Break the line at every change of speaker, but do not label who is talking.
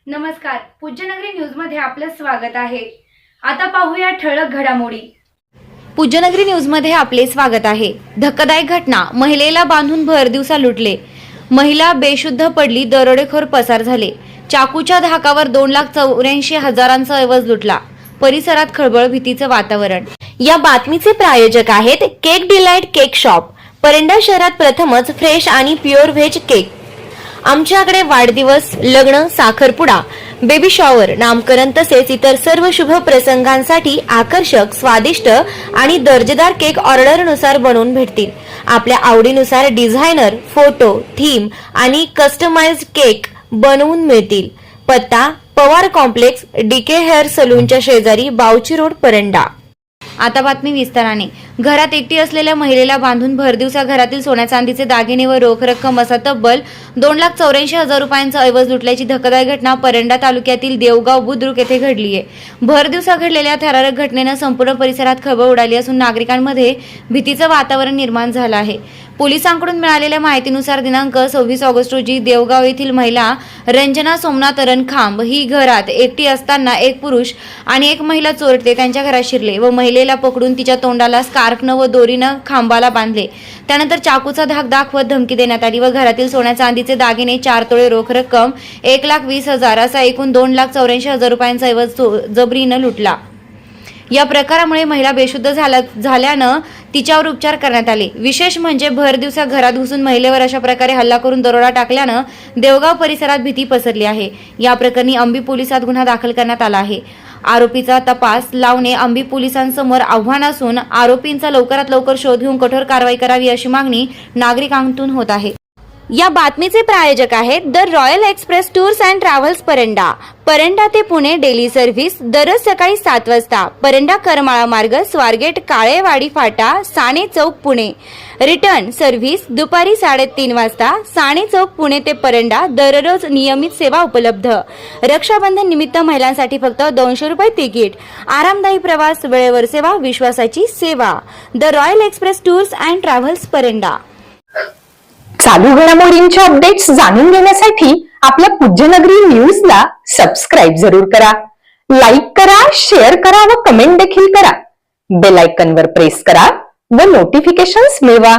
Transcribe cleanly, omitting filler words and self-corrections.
नमस्कार, पूज्यनगरी न्यूज मध्ये आपलं स्वागत आहे। आता पाहूया ठळक घडामोडी। पूज्यनगरी न्यूज मध्ये आपले स्वागत आहे। धक्कादायक घटना, महिलेला बांधून भर दिवसा लुटले, महिला बेशुद्ध पडली, दरोडेखोर पसार झाले, चाकूच्या धाकावर 2,84,000चा ऐवज लुटला, परिसरात खळबळ, भीतीचं वातावरण। या बातमीचे प्रायोजक आहेत cake delight cake shop, Paranda शहरात प्रथमच फ्रेश आणि प्युअर व्हेज केक। आमच्याकडे वाढदिवस, लग्न, साखरपुडा, बेबी शॉवर, नामकरण तसेच इतर सर्व शुभ प्रसंगांसाठी आकर्षक, स्वादिष्ट आणि दर्जेदार केक ऑर्डरनुसार बनवून भेटतील। आपल्या आवडीनुसार डिझायनर, फोटो, थीम आणि कस्टमाइज्ड केक बनवून मिळतील। पत्ता पवार कॉम्प्लेक्स, डीके हेअर सलूनच्या शेजारी, बावची रोड, परंडा। आता बातमी विस्ताराने। घरात एकटी असलेल्या महिलेला बांधून भरदिवसा घरातील सोन्या चांदीचे दागिने व रोख रक्कम असा तब्बल 2,84,000 रुपयांचा ऐवज लुटल्याची धक्कादायक घटना परंडा तालुक्यातील देवगाव बुद्रुक येथे घडली आहे। भरदिवसा घडलेल्या थरारक घटनेनं संपूर्ण परिसरात खळबळ उडाली असून नागरिकांमध्ये भीतीचं वातावरण निर्माण झालं आहे। पोलिसांकडून मिळालेल्या माहितीनुसार दिनांक 26 ऑगस्ट रोजी देवगाव येथील महिला रंजना सोमनाथ रणखांब ही घरात एकटी असताना एक पुरुष आणि एक महिला चोरटे त्यांच्या घरात शिरले व महिलेला पकडून तिच्या तोंडाला स्कार्फनं व दोरीनं खांबाला बांधले। त्यानंतर चाकूचा धाक दाखवत धमकी देण्यात आली व घरातील सोन्या चांदीचे दागिने, 4 तोळे रोख रक्कम, 1,20,000 असा एकूण 2,84,000 रुपयांचा ऐवज जबरीनं लुटला। या प्रकारामुळे महिला बेशुद्ध झाल्यानं तिच्यावर उपचार करण्यात आले। विशेष म्हणजे भर दिवसा घरात घुसून महिलेवर अशा प्रकारे हल्ला करून दरोडा टाकल्यानं देवगाव परिसरात भीती पसरली आहे। या प्रकरणी अंबी पोलिसात गुन्हा दाखल करण्यात आला आहे। आरोपीचा तपास लावणे अंबी पोलिसांसमोर आव्हान असून आरोपींचा लवकरात लवकर शोध घेऊन कठोर कारवाई करावी अशी मागणी नागरिकांतून होत आहे। या बातमीचे प्रायोजक आहेत the royal express tours and travels, Paranda. Paranda ते पुणे डेली सर्व्हिस दररोज सकाळी 7 वाजता। परंडा करमाळा मार्ग, स्वारगेट, काळेवाडी फाटा, साणे चौक, पुणे। रिटर्न सर्व्हिस दुपारी 3:30 वाजता, साणे चौक, पुणे ते परंडा। दररोज नियमित सेवा उपलब्ध। रक्षाबंधन निमित्त महिलांसाठी फक्त 200 रुपये तिकीट। आरामदायी प्रवास, वेळेवर सेवा, विश्वासाची सेवा। The royal express tours and travels, Paranda.
चालू घडामोडींच्या अपडेट्स जाणून घेण्यासाठी आपल्या पूज्यनगरी न्यूजला सबस्क्राईब जरूर करा, लाईक करा, शेअर करा व कमेंट देखील करा। बेल आयकॉनवर प्रेस करा व नोटिफिकेशन्स मिळवा।